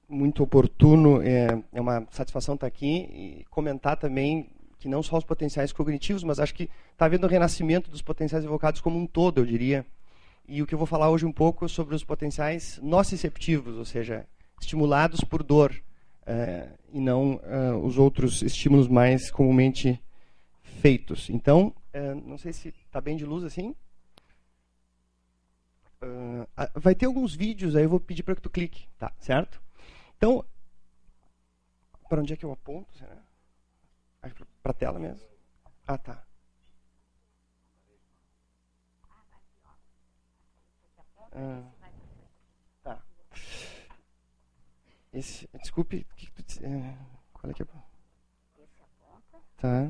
muito oportuno, é uma satisfação estar aqui e comentar também que não só os potenciais cognitivos, mas acho que está havendo um renascimento dos potenciais evocados como um todo, eu diria. E o que eu vou falar hoje um pouco sobre os potenciais nociceptivos, ou seja, estimulados por dor, e não os outros estímulos mais comumente feitos. Então, não sei se está bem de luz assim. Vai ter alguns vídeos, aí eu vou pedir para que tu clique, tá, certo? Então, para onde é que eu aponto? Para a tela mesmo? Ah, tá. Tá. Desculpe, qual é que é? Tá.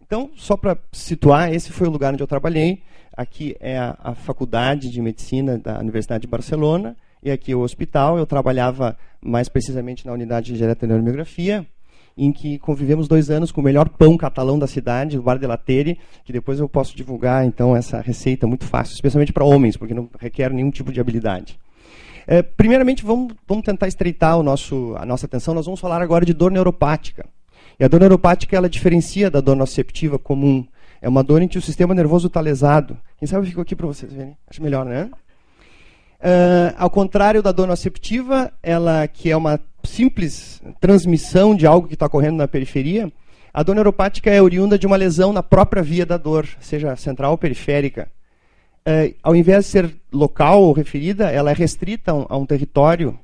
Então, só para situar, esse foi o lugar onde eu trabalhei. Aqui é a Faculdade de Medicina da Universidade de Barcelona, e aqui é o hospital. Eu trabalhava mais precisamente na unidade de eletroneurografia, em que convivemos 2 anos com o melhor pão catalão da cidade, o Bar de la Tere, que depois eu posso divulgar, então, essa receita muito fácil, especialmente para homens, porque não requer nenhum tipo de habilidade. Primeiramente, vamos tentar estreitar a nossa atenção. Nós vamos falar agora de dor neuropática. E a dor neuropática, ela diferencia da dor nociceptiva comum. É uma dor em que o sistema nervoso está lesado. Quem sabe eu fico aqui para vocês verem. Acho melhor, né? Ao contrário da dor nociceptiva, ela que é uma simples transmissão de algo que está ocorrendo na periferia, a dor neuropática é oriunda de uma lesão na própria via da dor, seja central ou periférica. Ao invés de ser local ou referida, ela é restrita a um território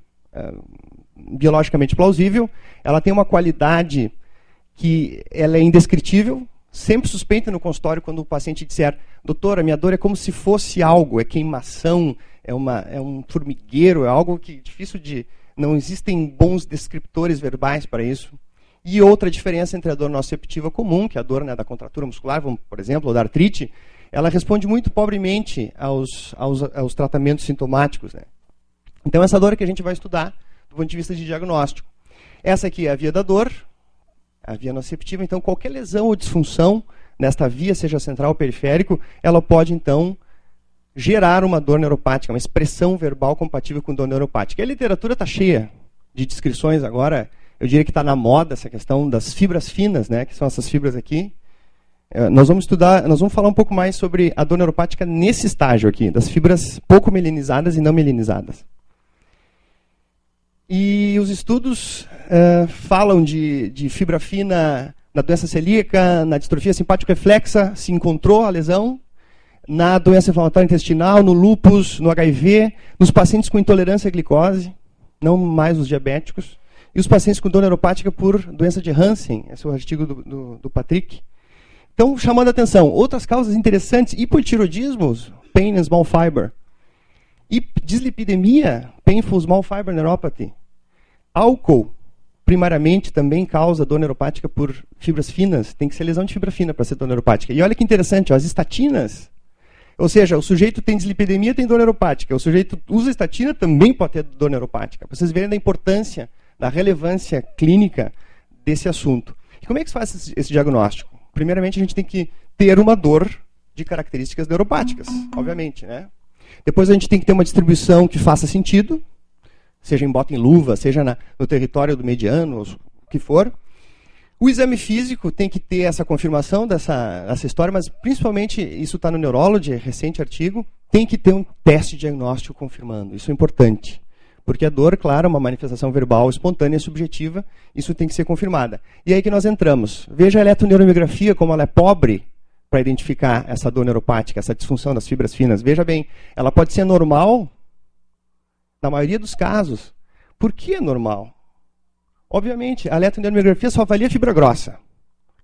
biologicamente plausível. Ela tem uma qualidade que ela é indescritível, sempre suspeita no consultório quando o paciente disser: doutor, a minha dor é como se fosse algo, é queimação, é um formigueiro, é algo que é difícil de... Não existem bons descriptores verbais para isso. E outra diferença entre a dor nociceptiva comum, que é a dor, né, da contratura muscular, por exemplo, ou da artrite, ela responde muito pobremente aos tratamentos sintomáticos, né? Então, essa dor é que a gente vai estudar do ponto de vista de diagnóstico. Essa aqui é a via da dor, a via nociceptiva. Então, qualquer lesão ou disfunção nesta via, seja central ou periférico, ela pode, então, gerar uma dor neuropática, uma expressão verbal compatível com dor neuropática. E a literatura está cheia de descrições agora. Eu diria que está na moda essa questão das fibras finas, né, que são essas fibras aqui. Nós vamos falar um pouco mais sobre a dor neuropática nesse estágio aqui, das fibras pouco mielinizadas e não mielinizadas. E os estudos falam de fibra fina na doença celíaca, na distrofia simpático-reflexa, se encontrou a lesão, na doença inflamatória intestinal, no lúpus, no HIV, nos pacientes com intolerância à glicose, não mais os diabéticos, e os pacientes com dor neuropática por doença de Hansen, esse é o artigo do Patrick. Então, chamando a atenção, outras causas interessantes: hipotiroidismo, pain and small fiber, e dislipidemia, painful small fiber neuropathy. Álcool, primariamente, também causa dor neuropática por fibras finas. Tem que ser lesão de fibra fina para ser dor neuropática. E olha que interessante, ó, as estatinas, ou seja, o sujeito tem dislipidemia, tem dor neuropática. O sujeito usa estatina, também pode ter dor neuropática. Para vocês verem a importância, da relevância clínica desse assunto. E como é que se faz esse diagnóstico? Primeiramente, a gente tem que ter uma dor de características neuropáticas, obviamente, né? Depois a gente tem que ter uma distribuição que faça sentido, seja em bota em luva, seja no território do mediano, o que for. O exame físico tem que ter essa confirmação dessa história, mas principalmente, isso está no Neurology, recente artigo, tem que ter um teste diagnóstico confirmando. Isso é importante. Porque a dor, claro, é uma manifestação verbal espontânea e subjetiva, isso tem que ser confirmada. E aí que nós entramos. Veja a eletroneuromiografia, como ela é pobre para identificar essa dor neuropática, essa disfunção das fibras finas. Veja bem, ela pode ser normal, na maioria dos casos. Por que é normal? Obviamente, a eletroneuromiografia só avalia a fibra grossa.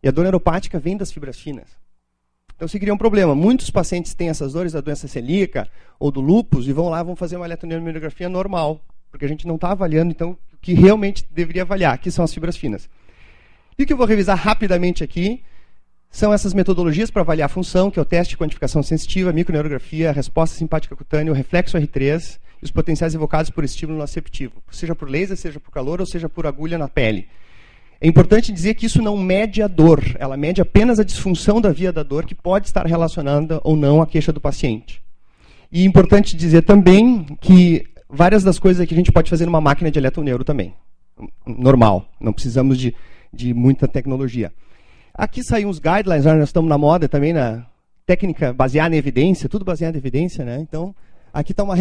E a dor neuropática vem das fibras finas. Então, se cria um problema. Muitos pacientes têm essas dores da doença celíaca ou do lúpus e vão fazer uma eletroneuromiografia normal. Porque a gente não está avaliando, então, o que realmente deveria avaliar, que são as fibras finas. E o que eu vou revisar rapidamente aqui são essas metodologias para avaliar a função, que é o teste de quantificação sensitiva, a microneurografia, a resposta simpática cutânea, o reflexo R3 e os potenciais evocados por estímulo nociceptivo, seja por laser, seja por calor ou seja por agulha na pele. É importante dizer que isso não mede a dor, ela mede apenas a disfunção da via da dor, que pode estar relacionada ou não à queixa do paciente. E é importante dizer também que várias das coisas que a gente pode fazer numa máquina de eletroneuro também. Normal, não precisamos de muita tecnologia. Aqui saem uns guidelines, nós estamos na moda também, na técnica baseada em evidência, tudo baseado em evidência, né? Então, aqui está uma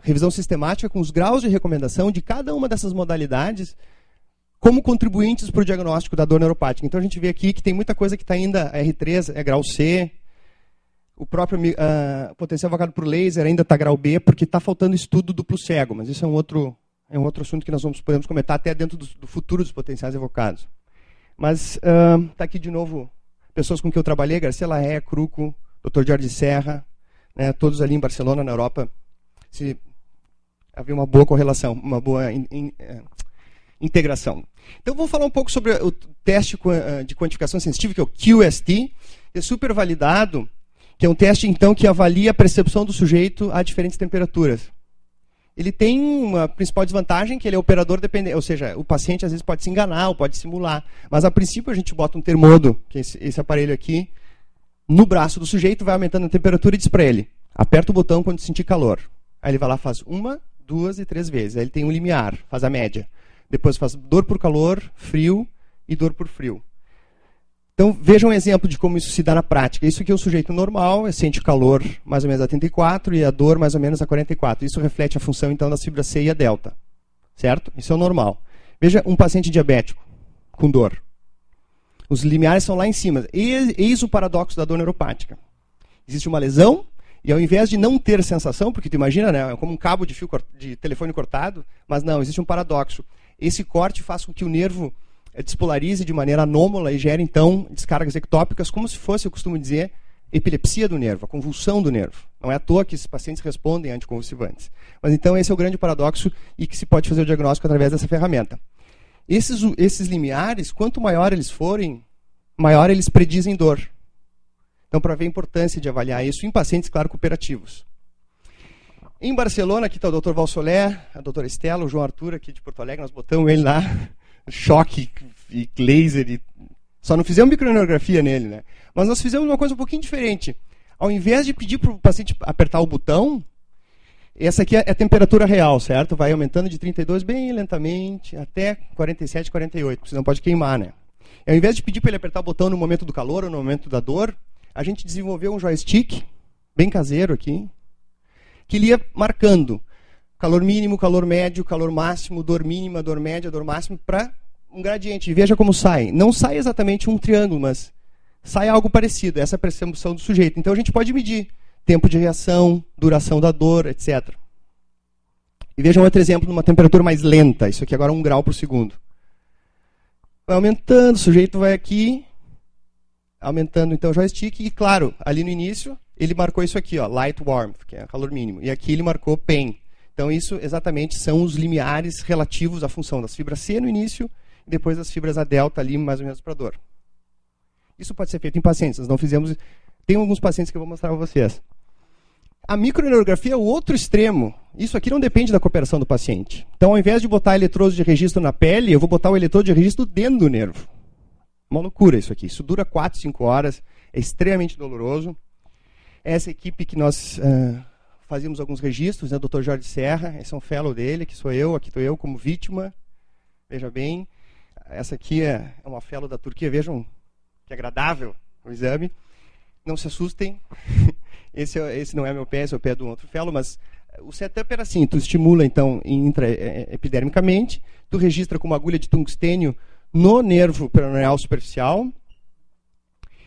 revisão sistemática com os graus de recomendação de cada uma dessas modalidades como contribuintes para o diagnóstico da dor neuropática. Então, a gente vê aqui que tem muita coisa que está ainda R3, é grau C, o próprio potencial evocado por laser ainda está grau B, porque está faltando estudo duplo cego, mas isso é um outro assunto que nós podemos comentar até dentro do futuro dos potenciais evocados. Mas está aqui de novo pessoas com quem eu trabalhei, Garcia Laé, Cruco, Dr. Jorge Serra, né, todos ali em Barcelona, na Europa. Havia uma boa correlação, uma boa integração. Então, vou falar um pouco sobre o teste de quantificação sensitiva, que é o QST, é super validado, que é um teste, então, que avalia a percepção do sujeito a diferentes temperaturas. Ele tem uma principal desvantagem, que ele é operador dependente, ou seja, o paciente às vezes pode se enganar ou pode simular. Mas a princípio a gente bota um termômetro, que é esse aparelho aqui, no braço do sujeito, vai aumentando a temperatura e diz para ele, aperta o botão quando sentir calor. Aí ele vai lá, faz 1, 2 e 3 vezes. Aí ele tem um limiar, faz a média. Depois faz dor por calor, frio e dor por frio. Então, vejam um exemplo de como isso se dá na prática. Isso aqui é um sujeito normal, sente calor mais ou menos a 34 e a dor mais ou menos a 44. Isso reflete a função, então, das fibras C e a delta. Certo? Isso é o normal. Veja um paciente diabético com dor. Os limiares são lá em cima. Eis o paradoxo da dor neuropática. Existe uma lesão e, ao invés de não ter sensação, porque tu imagina, né, é como um cabo de telefone cortado, mas não, existe um paradoxo. Esse corte faz com que o nervo despolarize de maneira anômala e gera, então, descargas ectópicas, como se fosse, eu costumo dizer, epilepsia do nervo, a convulsão do nervo. Não é à toa que esses pacientes respondem a anticonvulsivantes. Mas, então, esse é o grande paradoxo e que se pode fazer o diagnóstico através dessa ferramenta. Esses limiares, quanto maior eles forem, maior eles predizem dor. Então, para ver a importância de avaliar isso em pacientes, claro, cooperativos. Em Barcelona, aqui está o Dr. Valsolé, a doutora Estela, o João Arthur, aqui de Porto Alegre, nós botamos ele lá, choque e laser, e só não fizemos microneurografia nele, né? Mas nós fizemos uma coisa um pouquinho diferente. Ao invés de pedir para o paciente apertar o botão, essa aqui é a temperatura real, certo? Vai aumentando de 32 bem lentamente até 47, 48, porque você não pode queimar, né? E ao invés de pedir para ele apertar o botão no momento do calor ou no momento da dor, a gente desenvolveu um joystick, bem caseiro aqui, que ele ia marcando calor mínimo, calor médio, calor máximo, dor mínima, dor média, dor máxima, para um gradiente. E veja como sai. Não sai exatamente um triângulo, mas sai algo parecido. Essa é a percepção do sujeito. Então a gente pode medir tempo de reação, duração da dor, etc. E vejam outro exemplo numa temperatura mais lenta. Isso aqui agora é 1 grau por segundo. Vai aumentando, o sujeito vai aqui, aumentando então o joystick. E claro, ali no início, ele marcou isso aqui, ó, light warmth, que é calor mínimo. E aqui ele marcou pain. Então, isso exatamente são os limiares relativos à função das fibras C no início e depois das fibras A delta ali, mais ou menos para dor. Isso pode ser feito em pacientes. Nós não fizemos... Tem alguns pacientes que eu vou mostrar para vocês. A microneurografia é o outro extremo. Isso aqui não depende da cooperação do paciente. Então, ao invés de botar eletrodos de registro na pele, eu vou botar o eletrodo de registro dentro do nervo. Uma loucura isso aqui. Isso dura 4, 5 horas. É extremamente doloroso. Essa equipe que nós... fazíamos alguns registros, né? O Dr. Jorge Serra, esse é um fellow dele, que sou eu, aqui estou eu como vítima. Veja bem, essa aqui é uma fellow da Turquia, vejam que agradável o exame. Não se assustem, esse não é meu pé, esse é o pé de um outro fellow, mas o setup era assim, tu estimula então intraepidermicamente, tu registra com uma agulha de tungstênio no nervo peroneal superficial,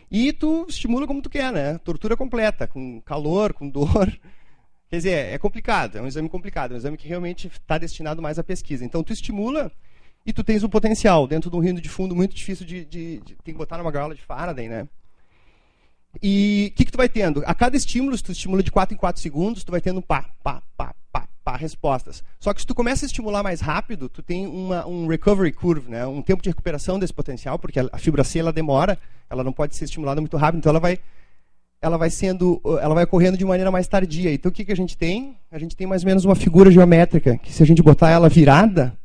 e tu estimula como tu quer, né? Tortura completa, com calor, com dor. Quer dizer, é complicado, é um exame complicado, é um exame que realmente está destinado mais à pesquisa. Então, tu estimula e tu tens o potencial dentro de um rindo de fundo muito difícil tem que botar numa gaiola de Faraday, né? E o que tu vai tendo? A cada estímulo, se tu estimula de 4 em 4 segundos, tu vai tendo pá, respostas. Só que se tu começa a estimular mais rápido, tu tem um recovery curve, né? Um tempo de recuperação desse potencial, porque a fibra C ela demora, ela não pode ser estimulada muito rápido, então ela vai ocorrendo de maneira mais tardia. Então o que a gente tem? A gente tem mais ou menos uma figura geométrica, que se a gente botar ela virada,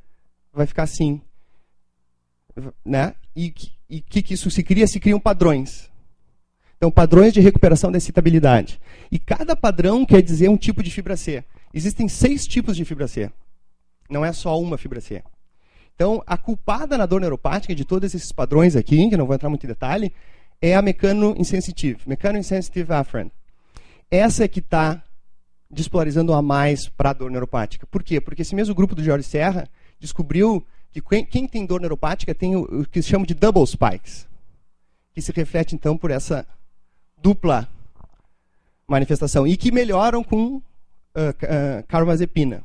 vai ficar assim. Né? E que isso se cria? Se criam padrões. Então, padrões de recuperação da excitabilidade. E cada padrão quer dizer um tipo de fibra C. Existem 6 tipos de fibra C. Não é só uma fibra C. Então, a culpada na dor neuropática de todos esses padrões aqui, que eu não vou entrar muito em detalhe, é a mecano-insensitive afferent. Essa é que está despolarizando a mais para a dor neuropática. Por quê? Porque esse mesmo grupo do Jorge Serra descobriu que quem tem dor neuropática tem o que se chama de double spikes, que se reflete, então, por essa dupla manifestação, e que melhoram com carbamazepina.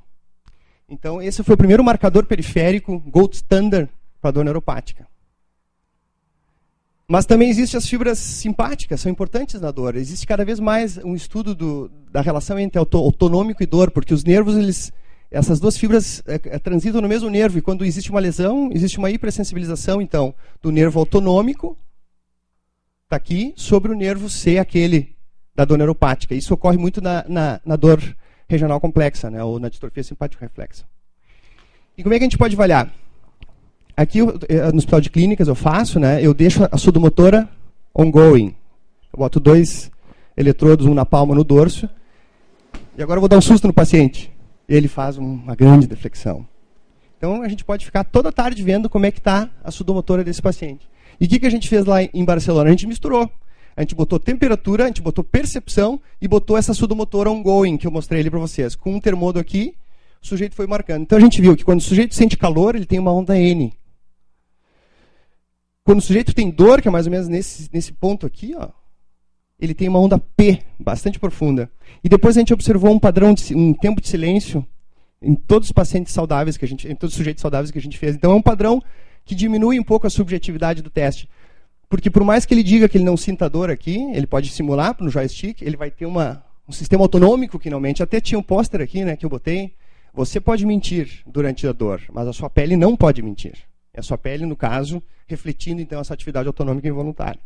Então, esse foi o primeiro marcador periférico, gold standard, para a dor neuropática. Mas também existem as fibras simpáticas, são importantes na dor. Existe cada vez mais um estudo da relação entre autonômico e dor, porque os nervos, essas duas fibras transitam no mesmo nervo, e quando existe uma lesão, existe uma hipersensibilização, então, do nervo autonômico, está aqui, sobre o nervo C, aquele da dor neuropática. Isso ocorre muito na dor regional complexa, né, ou na distrofia simpática reflexa. E como é que a gente pode avaliar? Aqui, no hospital de clínicas, eu faço, né, eu deixo a sudomotora ongoing. Eu boto 2 eletrodos, um na palma, no dorso. E agora eu vou dar um susto no paciente. Ele faz uma grande deflexão. Então, a gente pode ficar toda tarde vendo como é que está a sudomotora desse paciente. E o que a gente fez lá em Barcelona? A gente misturou. A gente botou temperatura, a gente botou percepção e botou essa sudomotora ongoing, que eu mostrei ali para vocês. Com um termômetro aqui, o sujeito foi marcando. Então, a gente viu que quando o sujeito sente calor, ele tem uma onda N. Quando o sujeito tem dor, que é mais ou menos nesse ponto aqui, ó, ele tem uma onda P, bastante profunda. E depois a gente observou um padrão, um tempo de silêncio em todos os pacientes saudáveis, em todos os sujeitos saudáveis que a gente fez. Então é um padrão que diminui um pouco a subjetividade do teste. Porque por mais que ele diga que ele não sinta dor aqui, ele pode simular no joystick, ele vai ter um sistema autonômico que não mente. Até tinha um pôster aqui, né, que eu botei. Você pode mentir durante a dor, mas a sua pele não pode mentir. É a sua pele, no caso, refletindo, então, essa atividade autonômica involuntária.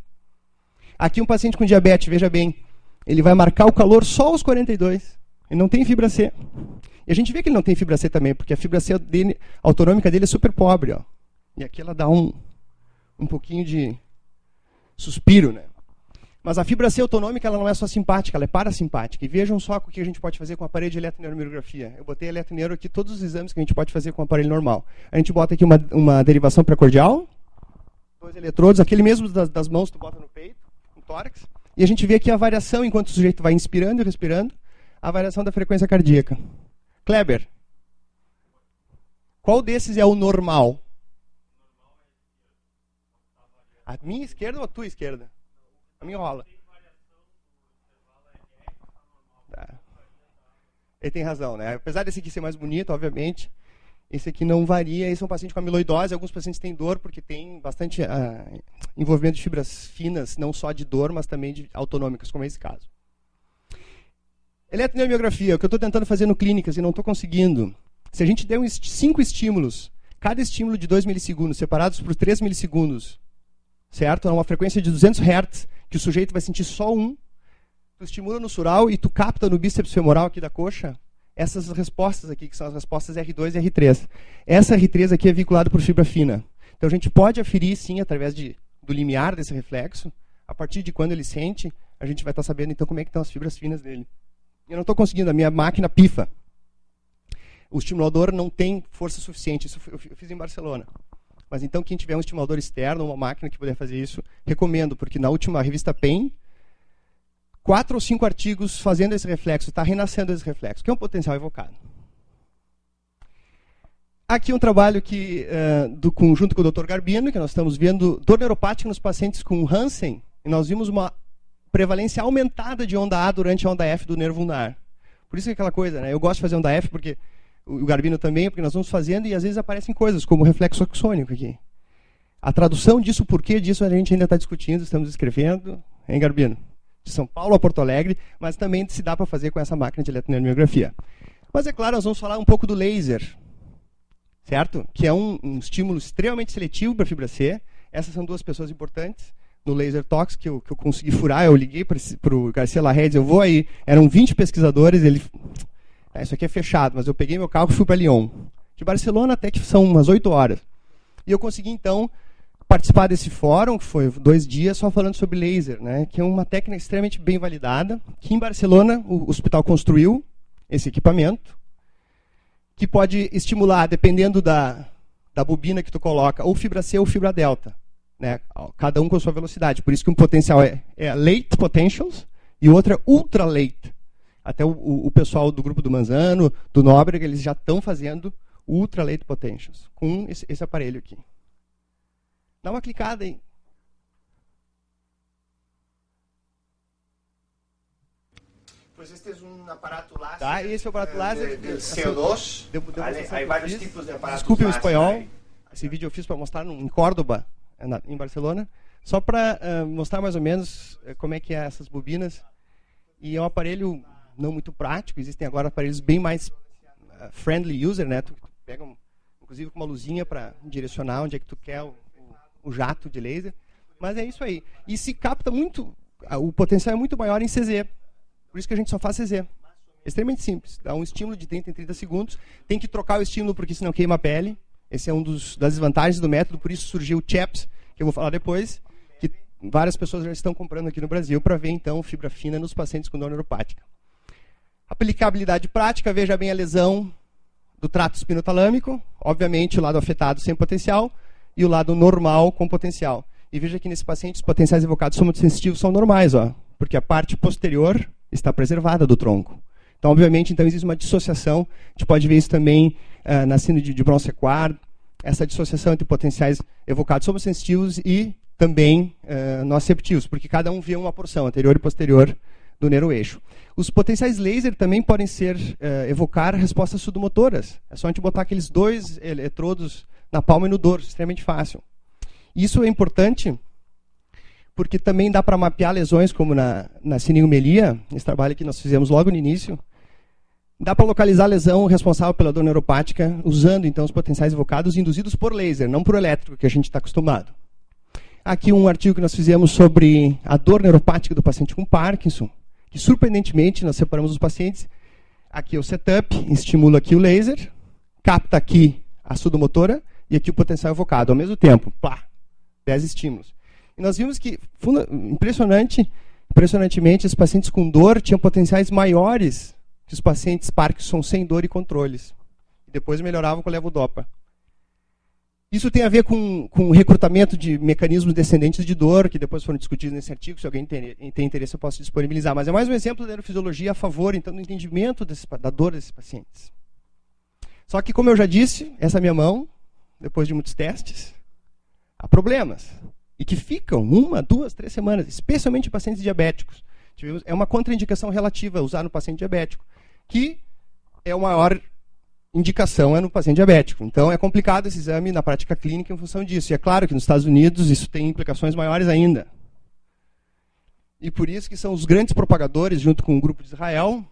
Aqui um paciente com diabetes, veja bem, ele vai marcar o calor só aos 42. Ele não tem fibra C. E a gente vê que ele não tem fibra C também, porque a fibra C autonômica dele é super pobre. Ó. E aqui ela dá um pouquinho de suspiro, né? Mas a fibra C autonômica ela não é só simpática, ela é parasimpática. E vejam só o que a gente pode fazer com o aparelho de eletroneuromiografia. Eu botei eletroneuro aqui, todos os exames que a gente pode fazer com o aparelho normal. A gente bota aqui uma derivação precordial, 2 eletrodos, aquele mesmo das mãos que tu bota no peito, no tórax. E a gente vê aqui a variação, enquanto o sujeito vai inspirando e respirando, a variação da frequência cardíaca. Kleber, qual desses é o normal? A minha esquerda ou a tua esquerda? A minha rola. Tá. Ele tem razão, né? Apesar desse aqui ser mais bonito, obviamente, esse aqui não varia. Esse é um paciente com amiloidose. Alguns pacientes têm dor porque tem bastante envolvimento de fibras finas, não só de dor, mas também de autonômicas, como é esse caso. Eletroneuromiografia, o que eu estou tentando fazer no clínicas e não estou conseguindo. Se a gente der 5 estímulos, cada estímulo de 2 milissegundos, separados por 3 milissegundos, certo? É uma frequência de 200 Hz, que o sujeito vai sentir só um. Tu estimula no sural e tu capta no bíceps femoral aqui da coxa essas respostas aqui, que são as respostas R2 e R3. Essa R3 aqui é vinculada por fibra fina. Então a gente pode aferir, sim, através do limiar desse reflexo. A partir de quando ele sente, a gente vai estar sabendo então como é que estão as fibras finas dele. Eu não estou conseguindo, a minha máquina pifa. O estimulador não tem força suficiente. Isso eu fiz em Barcelona. Mas então, quem tiver um estimulador externo, uma máquina que puder fazer isso, recomendo, porque na última revista PEN, 4 ou 5 artigos fazendo esse reflexo, está renascendo esse reflexo, que é um potencial evocado. Aqui um trabalho junto com o Dr. Garbino, que nós estamos vendo dor neuropática nos pacientes com Hansen, e nós vimos uma prevalência aumentada de onda A durante a onda F do nervo ulnar. Por isso que é aquela coisa, né? Eu gosto de fazer onda F porque o Garbino também, porque nós vamos fazendo e às vezes aparecem coisas, como o reflexo axônico aqui. A tradução disso, o porquê disso, a gente ainda está discutindo, estamos escrevendo, hein, Garbino? De São Paulo a Porto Alegre, mas também se dá para fazer com essa máquina de eletroneuromiografia. Mas é claro, nós vamos falar um pouco do laser, certo? Que é um estímulo extremamente seletivo para a fibra C. Essas são 2 pessoas importantes no Laser Talks que eu consegui furar. Eu liguei para o Garcia Larredes, eu vou aí, eram 20 pesquisadores, isso aqui é fechado, mas eu peguei meu carro e fui para Lyon. De Barcelona até que são umas 8 horas. E eu consegui, então, participar desse fórum, que foi 2 dias só falando sobre laser, né, que é uma técnica extremamente bem validada, que em Barcelona o hospital construiu esse equipamento, que pode estimular, dependendo da bobina que tu coloca, ou fibra C ou fibra delta, né, cada um com a sua velocidade. Por isso que um potencial é late potentials e o outro é ultra late. Até o pessoal do grupo do Manzano, do Nóbrega, eles já estão fazendo ultra late potentials com esse aparelho aqui. Dá uma clicada aí. Pues este es un aparato láser. Tá, esse é o aparato láser del CO2. Vale, Hay varios tipos de aparatos. Desculpe o láser, espanhol. né? Esse vídeo eu fiz para mostrar em Córdoba, em Barcelona, só para mostrar mais ou menos como é que é essas bobinas. E é um aparelho não muito prático. Existem agora aparelhos bem mais friendly user, né? Tu pega, inclusive, com uma luzinha para direcionar onde é que tu quer o jato de laser. Mas é isso aí. E se capta muito, o potencial é muito maior em CZ. Por isso que a gente só faz CZ. Extremamente simples. Dá um estímulo de 30 em 30 segundos. Tem que trocar o estímulo porque senão queima a pele. Esse é das desvantagens do método. Por isso surgiu o CHEPS, que eu vou falar depois, que várias pessoas já estão comprando aqui no Brasil para ver, então, fibra fina nos pacientes com dor neuropática. Aplicabilidade prática, veja bem a lesão do trato espinotalâmico. Obviamente, o lado afetado sem potencial e o lado normal com potencial. E veja que nesse paciente os potenciais evocados somatosensitivos são normais, ó, porque a parte posterior está preservada do tronco. Então, obviamente, então, existe uma dissociação. A gente pode ver isso também na síndrome de Brown-Séquard, essa dissociação entre potenciais evocados somatosensitivos e também nociceptivos, porque cada um vê uma porção, anterior e posterior, do neuroeixo. Os potenciais laser também podem evocar respostas sudomotoras. É só a gente botar aqueles 2 eletrodos na palma e no dorso, extremamente fácil. Isso é importante porque também dá para mapear lesões como na siningomelia, esse trabalho que nós fizemos logo no início. Dá para localizar a lesão responsável pela dor neuropática usando então os potenciais evocados induzidos por laser, não por elétrico, que a gente está acostumado. Aqui um artigo que nós fizemos sobre a dor neuropática do paciente com Parkinson, que surpreendentemente nós separamos os pacientes. Aqui é o setup, estimula aqui o laser, capta aqui a sudomotora e aqui o potencial evocado ao mesmo tempo. Plá, 10 estímulos. E nós vimos que, impressionantemente, os pacientes com dor tinham potenciais maiores que os pacientes Parkinson sem dor e controles. E depois melhoravam com a levodopa. Isso tem a ver com o recrutamento de mecanismos descendentes de dor, que depois foram discutidos nesse artigo. Se alguém tem interesse, eu posso disponibilizar. Mas é mais um exemplo da neurofisiologia a favor, então, do entendimento da dor desses pacientes. Só que, como eu já disse, essa minha mão, depois de muitos testes, há problemas. E que ficam 1, 2, 3 semanas, especialmente em pacientes diabéticos. É uma contraindicação relativa usar no paciente diabético, que é a maior indicação no paciente diabético. Então é complicado esse exame na prática clínica em função disso. E é claro que nos Estados Unidos isso tem implicações maiores ainda. E por isso que são os grandes propagadores, junto com o grupo de Israel,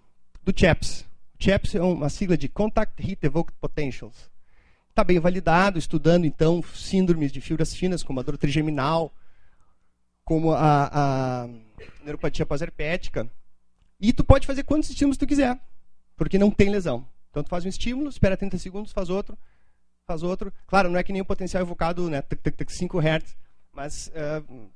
do CHEPS. CHEPS é uma sigla de Contact Heat Evoked Potentials. Está bem validado, estudando então síndromes de fibras finas, como a dor trigeminal, como a neuropatia pós-herpética. E tu pode fazer quantos estímulos tu quiser, porque não tem lesão. Então tu faz um estímulo, espera 30 segundos, faz outro. Claro, não é que nem o potencial evocado, né, 5 Hz, mas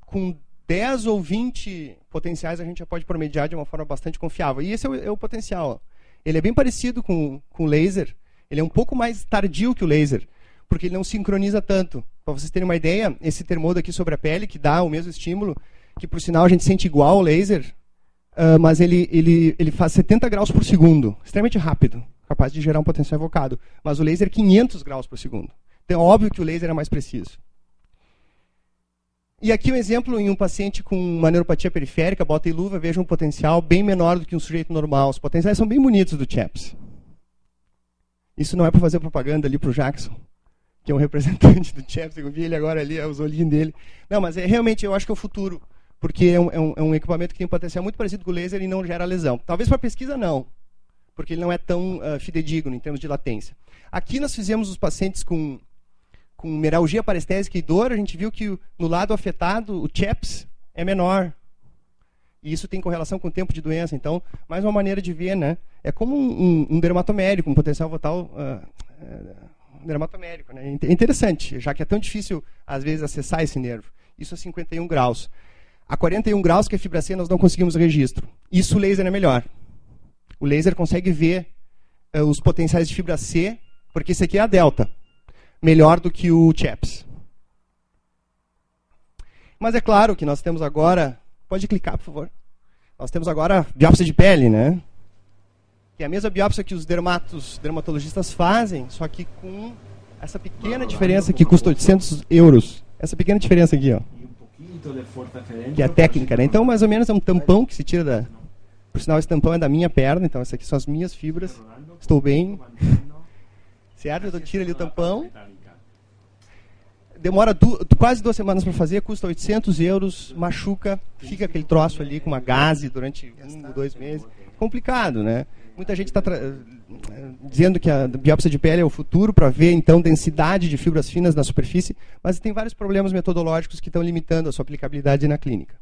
com 10 ou 20 potenciais a gente já pode promediar de uma forma bastante confiável. E esse é o potencial. Ó. Ele é bem parecido com o laser. Ele é um pouco mais tardio que o laser, porque ele não sincroniza tanto. Para vocês terem uma ideia, esse termodo aqui sobre a pele, que dá o mesmo estímulo, que por sinal a gente sente igual ao laser, mas ele faz 70 graus por segundo, extremamente rápido, capaz de gerar um potencial evocado. Mas o laser 500 graus por segundo. Então é óbvio que o laser é mais preciso. E aqui um exemplo em um paciente com uma neuropatia periférica, bota e luva, veja um potencial bem menor do que um sujeito normal. Os potenciais são bem bonitos do CHEPS. Isso não é para fazer propaganda ali para o Jackson, que é um representante do CHEPS. Eu vi ele agora ali, os olhinhos dele. Não, mas realmente eu acho que é o futuro, porque é um equipamento que tem um potencial muito parecido com o laser e não gera lesão. Talvez para pesquisa não, porque ele não é tão fidedigno em termos de latência. Aqui nós fizemos os pacientes com meralgia parestésica e dor, a gente viu que no lado afetado o CHEPS é menor. E isso tem correlação com o tempo de doença. Então, mais uma maneira de ver, né? É como um dermatomédico, um potencial dermatomérico, né? É interessante, já que é tão difícil, às vezes, acessar esse nervo. Isso a 51 graus. A 41 graus, que é fibra C, nós não conseguimos registro. Isso o laser é melhor. O laser consegue ver os potenciais de fibra C, porque esse aqui é a delta, melhor do que o CHEPS. Mas é claro que nós temos agora... Pode clicar, por favor. Nós temos agora biópsia de pele, né? Que é a mesma biópsia que os dermatologistas fazem, só que com essa pequena diferença que custa 800 euros. Essa pequena diferença aqui, ó. Que é a técnica, né? Então, mais ou menos, é um tampão que se tira da... Por sinal, esse tampão é da minha perna, então essas aqui são as minhas fibras. Estou bem. Certo? Eu tiro ali o tampão. Demora quase 2 semanas para fazer, custa 800 euros, machuca, fica aquele troço ali com uma gaze durante 1 ou 2 meses. Complicado, né? Muita gente está dizendo que a biópsia de pele é o futuro para ver, então, densidade de fibras finas na superfície, mas tem vários problemas metodológicos que estão limitando a sua aplicabilidade na clínica.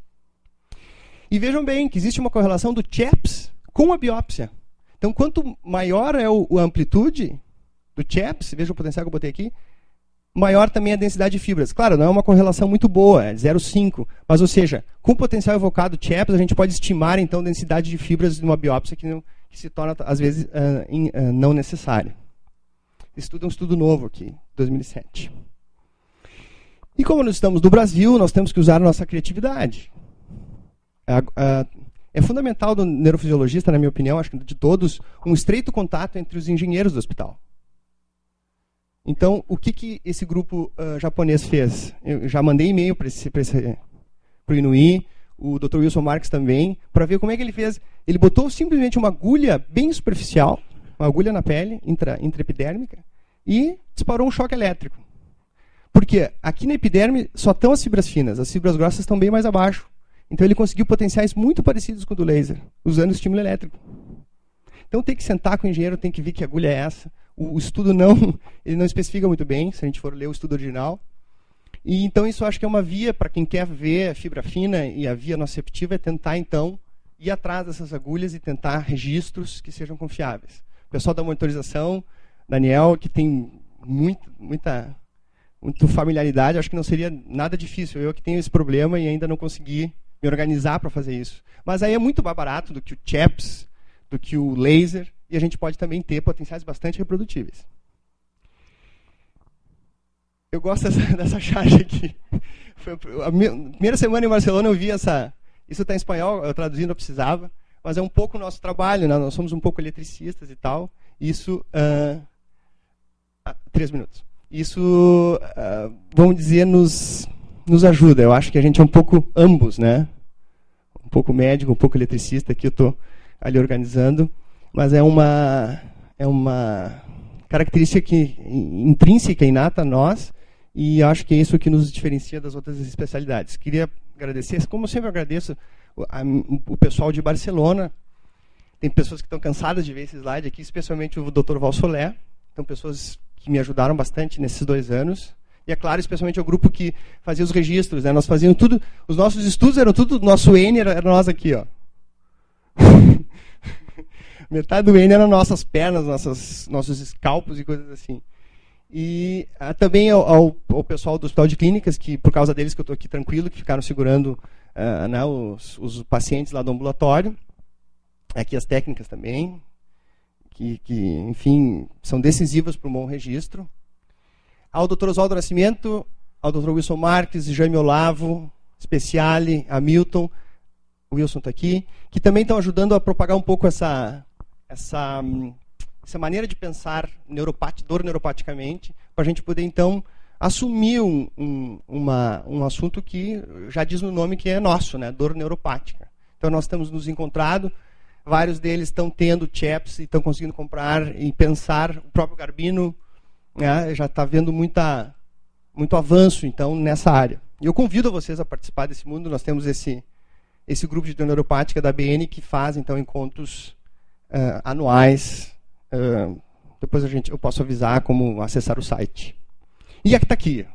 E vejam bem que existe uma correlação do CHEPS com a biópsia. Então, quanto maior é a amplitude do CHEPS, veja o potencial que eu botei aqui, maior também a densidade de fibras. Claro, não é uma correlação muito boa, é 0,5. Mas, ou seja, com o potencial evocado CHEPS, a gente pode estimar, então, a densidade de fibras numa biópsia que se torna, às vezes, não necessária. Esse estudo é um estudo novo aqui, 2007. E como nós estamos no Brasil, nós temos que usar a nossa criatividade. É fundamental do neurofisiologista, na minha opinião, acho que de todos, um estreito contato entre os engenheiros do hospital. Então, o que esse grupo japonês fez? Eu já mandei e-mail para o Inui, o Dr. Wilson Marques também, para ver como é que ele fez. Ele botou simplesmente uma agulha bem superficial, uma agulha na pele, intraepidérmica, e disparou um choque elétrico. Porque aqui na epiderme só estão as fibras finas, as fibras grossas estão bem mais abaixo. Então ele conseguiu potenciais muito parecidos com o do laser, usando o estímulo elétrico. Então tem que sentar com o engenheiro, tem que ver que agulha é essa. O estudo ele não especifica muito bem, se a gente for ler o estudo original. E então isso eu acho que é uma via para quem quer ver a fibra fina, e a via nociceptiva é tentar então ir atrás dessas agulhas e tentar registros que sejam confiáveis. O pessoal da monitorização, Daniel, que tem muita familiaridade, acho que não seria nada difícil. Eu que tenho esse problema e ainda não consegui me organizar para fazer isso. Mas aí é muito mais barato do que o CHEPS, do que o laser, e a gente pode também ter potenciais bastante reprodutíveis. Eu gosto dessa charge aqui. A primeira semana em Barcelona eu vi essa... Isso está em espanhol, eu traduzindo eu precisava, mas é um pouco o nosso trabalho, né? Nós somos um pouco eletricistas e tal. Isso... 3 minutos. Isso, vamos dizer, nos ajuda. Eu acho que a gente é um pouco ambos, né? Um pouco médico, um pouco eletricista, que eu estou ali organizando. Mas é uma característica intrínseca, inata a nós, e acho que é isso que nos diferencia das outras especialidades. Queria agradecer, como eu sempre agradeço, o pessoal de Barcelona. Tem pessoas que estão cansadas de ver esse slide aqui, especialmente o Dr. Valsolé. São pessoas que me ajudaram bastante nesses 2 anos. E, é claro, especialmente o grupo que fazia os registros, né? Nós fazíamos tudo, os nossos estudos eram tudo, nosso N era nós aqui, ó. Metade do N eram nossas pernas, nossos escalpos e coisas assim. E também ao pessoal do Hospital de Clínicas, que por causa deles que eu estou aqui tranquilo, que ficaram segurando né, os pacientes lá do ambulatório. Aqui as técnicas também, que enfim, são decisivas para um bom registro. Ao Dr. Oswaldo Nascimento, ao Dr. Wilson Marques, Jaime Olavo, Speciale, Hamilton, o Wilson está aqui, que também estão ajudando a propagar um pouco essa maneira de pensar dor neuropaticamente, para a gente poder, então, assumir um assunto que já diz no nome que é nosso, né? Dor neuropática. Então, nós estamos nos encontrado, vários deles estão tendo CHEPS e estão conseguindo comprar e pensar. O próprio Garbino, né, já está vendo muito avanço, então, nessa área. E eu convido vocês a participar desse mundo. Nós temos esse grupo de dor neuropática da ABN que faz, então, encontros anuais. Depois eu posso avisar como acessar o site. E aqui está aqui.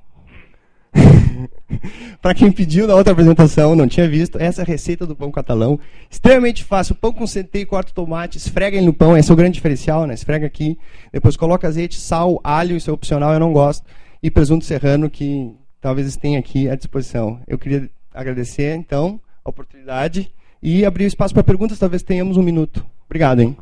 Para quem pediu na outra apresentação, não tinha visto, essa é a receita do pão catalão. Extremamente fácil, pão com centeio, corta o tomate, esfrega ele no pão, esse é o grande diferencial, né? Esfrega aqui, depois coloca azeite, sal, alho, isso é opcional, eu não gosto, e presunto serrano, que talvez tenha aqui à disposição. Eu queria agradecer, então, a oportunidade e abrir o espaço para perguntas, talvez tenhamos um minuto. Obrigado, hein?